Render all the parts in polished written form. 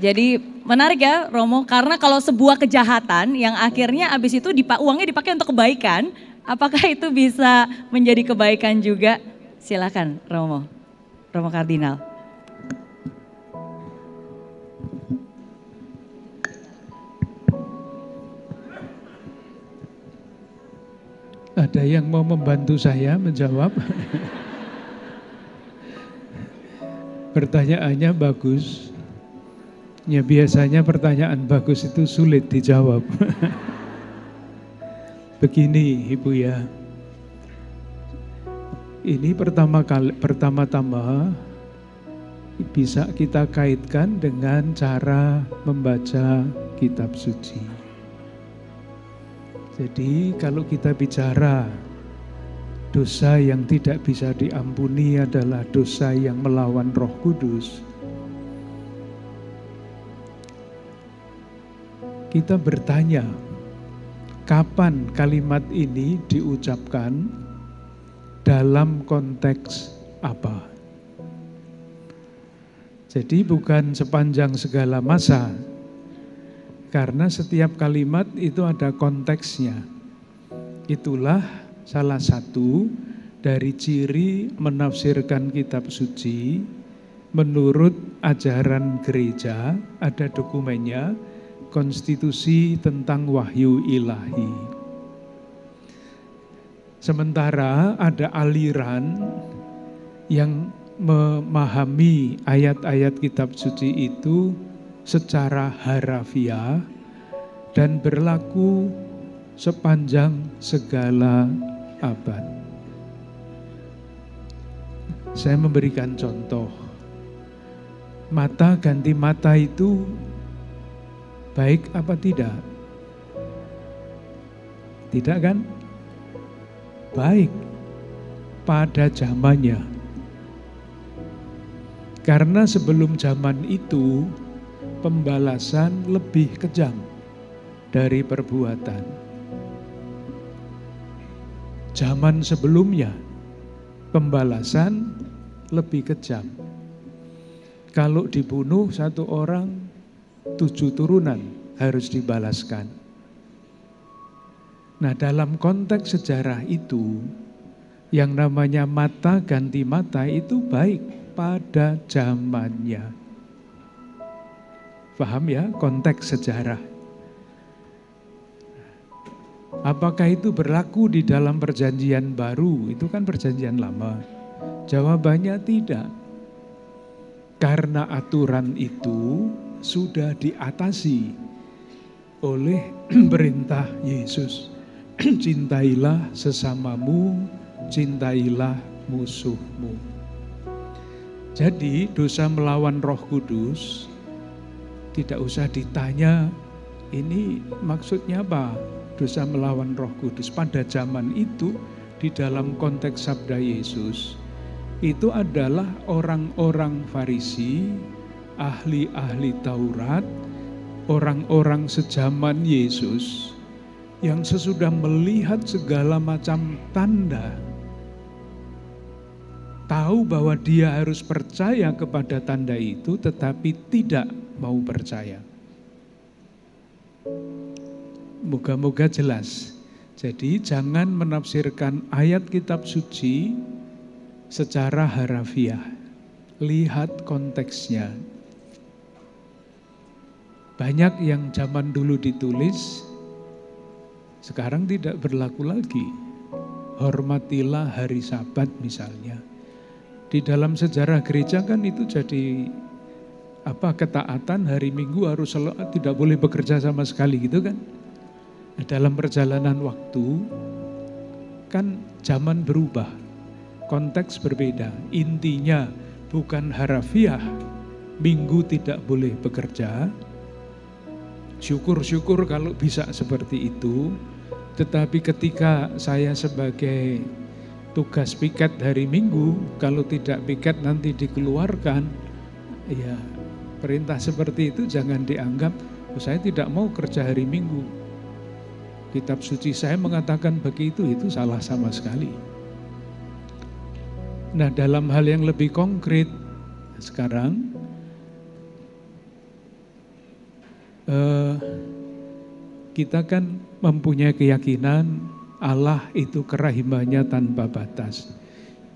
Jadi menarik ya Romo, karena kalau sebuah kejahatan yang akhirnya habis itu uangnya dipakai untuk kebaikan, apakah itu bisa menjadi kebaikan juga? Silakan Romo, Romo Kardinal. Ada yang mau membantu saya menjawab? Pertanyaannya bagus. Ya biasanya pertanyaan bagus itu sulit dijawab. Begini Ibu ya. Ini pertama-tama bisa kita kaitkan dengan cara membaca kitab suci. Jadi kalau kita bicara dosa yang tidak bisa diampuni adalah dosa yang melawan Roh Kudus, kita bertanya, kapan kalimat ini diucapkan, dalam konteks apa? Jadi bukan sepanjang segala masa, karena setiap kalimat itu ada konteksnya. Itulah salah satu dari ciri menafsirkan kitab suci menurut ajaran gereja, ada dokumennya, konstitusi tentang wahyu ilahi. Sementara ada aliran yang memahami ayat-ayat kitab suci itu secara harafiah dan berlaku sepanjang segala abad. Saya memberikan contoh. Mata ganti mata itu baik apa tidak? Tidak kan? Baik pada zamannya. Karena sebelum zaman itu pembalasan lebih kejam dari perbuatan. Zaman sebelumnya pembalasan lebih kejam. Kalau dibunuh satu orang, 7 turunan harus dibalaskan. Nah, dalam konteks sejarah itu, yang namanya mata ganti mata itu baik pada zamannya. Paham ya konteks sejarah? Apakah itu berlaku di dalam perjanjian baru? Itu kan perjanjian lama. Jawabannya tidak. Karena aturan itu sudah diatasi oleh perintah Yesus. Cintailah sesamamu, cintailah musuhmu. Jadi dosa melawan Roh Kudus tidak usah ditanya ini maksudnya apa? Dosa melawan Roh Kudus pada zaman itu di dalam konteks sabda Yesus itu adalah orang-orang Farisi, ahli-ahli Taurat, orang-orang sejaman Yesus yang sesudah melihat segala macam tanda, tahu bahwa dia harus percaya kepada tanda itu tetapi tidak mau percaya. Moga-moga jelas. Jadi jangan menafsirkan ayat kitab suci secara harafiah. Lihat konteksnya. Banyak yang zaman dulu ditulis, sekarang tidak berlaku lagi. Hormatilah hari Sabat misalnya. Di dalam sejarah gereja kan itu jadi ketaatan hari Minggu harus tidak boleh bekerja sama sekali gitu kan. Nah, dalam perjalanan waktu kan zaman berubah, konteks berbeda. Intinya bukan harafiah, Minggu tidak boleh bekerja. Syukur-syukur kalau bisa seperti itu. Tetapi ketika saya sebagai tugas piket hari Minggu, kalau tidak piket nanti dikeluarkan, ya perintah seperti itu jangan dianggap, saya tidak mau kerja hari Minggu. Kitab suci saya mengatakan begitu, itu salah sama sekali. Nah, dalam hal yang lebih konkret, sekarang kita kan mempunyai keyakinan Allah itu kerahimannya tanpa batas.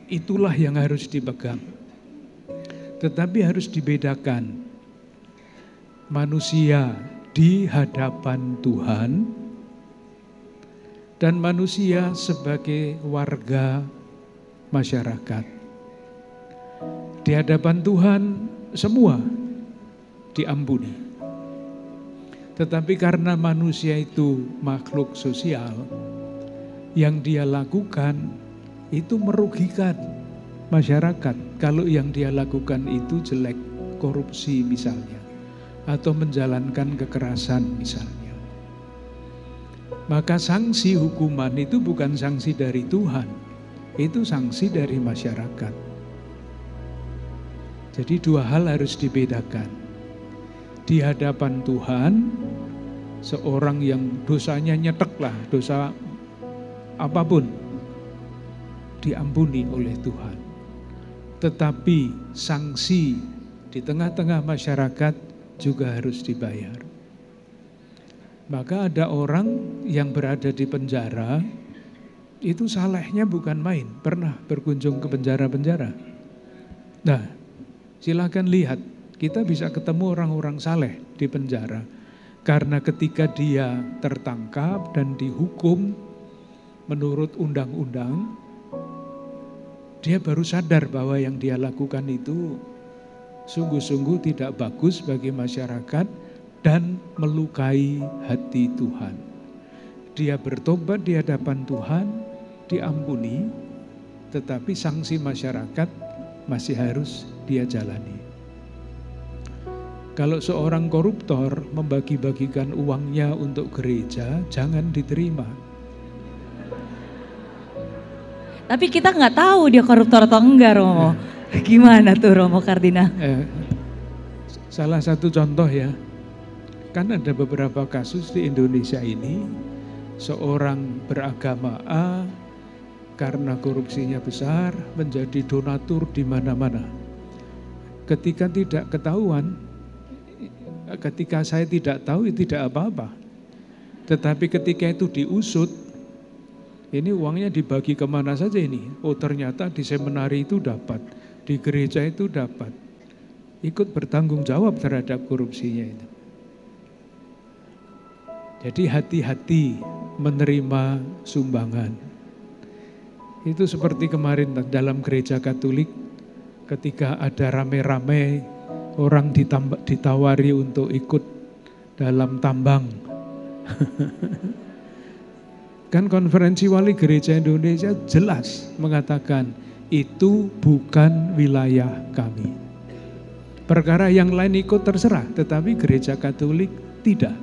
Itulah yang harus dipegang. Tetapi harus dibedakan. Manusia di hadapan Tuhan dan manusia sebagai warga masyarakat. Di hadapan Tuhan semua diampuni. Tetapi karena manusia itu makhluk sosial, yang dia lakukan itu merugikan masyarakat. Kalau yang dia lakukan itu jelek, korupsi misalnya, atau menjalankan kekerasan misalnya. Maka sanksi hukuman itu bukan sanksi dari Tuhan, itu sanksi dari masyarakat. Jadi dua hal harus dibedakan. Di hadapan Tuhan, seorang yang dosanya nyetek lah, dosa apapun, diampuni oleh Tuhan. Tetapi sanksi di tengah-tengah masyarakat juga harus dibayar. Maka ada orang yang berada di penjara, itu salehnya bukan main, pernah berkunjung ke penjara-penjara. Nah, silakan lihat, kita bisa ketemu orang-orang saleh di penjara. Karena ketika dia tertangkap dan dihukum menurut undang-undang, dia baru sadar bahwa yang dia lakukan itu sungguh-sungguh tidak bagus bagi masyarakat dan melukai hati Tuhan. Dia bertobat di hadapan Tuhan, diampuni, tetapi sanksi masyarakat masih harus dia jalani. Kalau seorang koruptor membagi-bagikan uangnya untuk gereja, jangan diterima. Tapi kita nggak tahu dia koruptor atau enggak, Romo. Gimana tuh Romo Kardinal? Salah satu contoh ya, kan ada beberapa kasus di Indonesia ini, seorang beragama A karena korupsinya besar menjadi donatur di mana-mana. Ketika tidak ketahuan, ketika saya tidak tahu itu tidak apa-apa. Tetapi ketika itu diusut, ini uangnya dibagi kemana saja ini. Oh ternyata di seminari itu dapat, di gereja itu dapat. Ikut bertanggung jawab terhadap korupsinya itu. Jadi hati-hati menerima sumbangan. Itu seperti kemarin dalam gereja Katolik, ketika ada rame-rame orang ditawari untuk ikut dalam tambang. Kan konferensi wali gereja Indonesia jelas mengatakan itu bukan wilayah kami. Perkara yang lain ikut terserah, tetapi gereja Katolik tidak.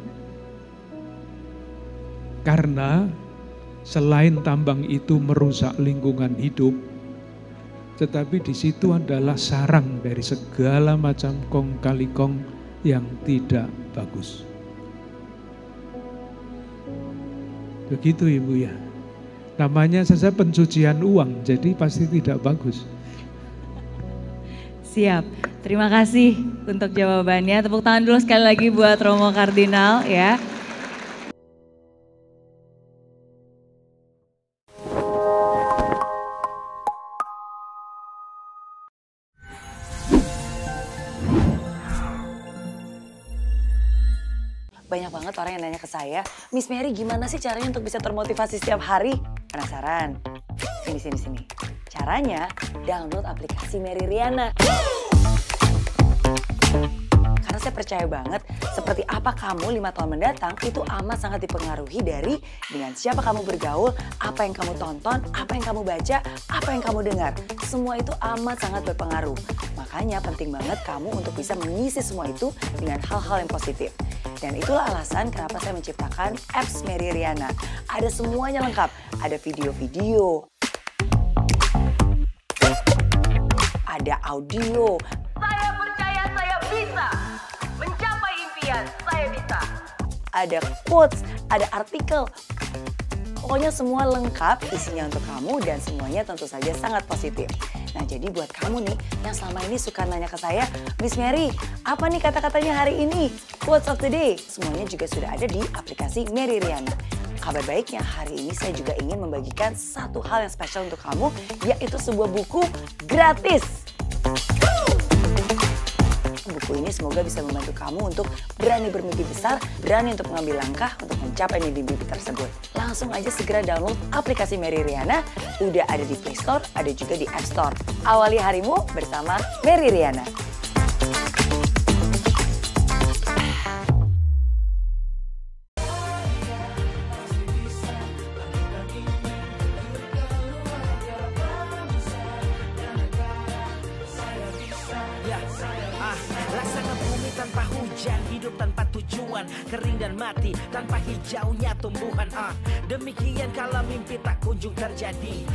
Karena selain tambang itu merusak lingkungan hidup, tetapi di situ adalah sarang dari segala macam kong kali kong yang tidak bagus. Begitu Ibu ya. Namanya saja pencucian uang, jadi pasti tidak bagus. Siap, terima kasih untuk jawabannya. Tepuk tangan dulu sekali lagi buat Romo Kardinal ya. Banyak banget orang yang nanya ke saya, Miss Mary gimana sih caranya untuk bisa termotivasi setiap hari? Penasaran? Sini. Caranya download aplikasi Mary Riana. Karena saya percaya banget seperti apa kamu 5 tahun mendatang itu amat sangat dipengaruhi dari dengan siapa kamu bergaul, apa yang kamu tonton, apa yang kamu baca, apa yang kamu dengar. Semua itu amat sangat berpengaruh. Makanya penting banget kamu untuk bisa mengisi semua itu dengan hal-hal yang positif. Dan itulah alasan kenapa saya menciptakan apps Mary Riana. Ada semuanya lengkap. Ada video-video, ada audio. Saya percaya saya bisa mencapai impian, saya bisa. Ada quotes, ada artikel. Pokoknya semua lengkap isinya untuk kamu dan semuanya tentu saja sangat positif. Nah jadi buat kamu nih yang selama ini suka nanya ke saya, Miss Mary, apa nih kata-katanya hari ini? Quotes of the day, semuanya juga sudah ada di aplikasi Mary Riana. Kabar baiknya hari ini saya juga ingin membagikan satu hal yang spesial untuk kamu, yaitu sebuah buku gratis. Buku ini semoga bisa membantu kamu untuk berani bermimpi besar, berani untuk mengambil langkah untuk mencapai mimpi-mimpi tersebut. Langsung aja segera download aplikasi Mary Riana, udah ada di Play Store, ada juga di App Store. Awali harimu bersama Mary Riana. Laksana bumi tanpa hujan, hidup tanpa tujuan, kering dan mati tanpa hijaunya tumbuhan. Demikian kalau mimpi tak kunjung terjadi.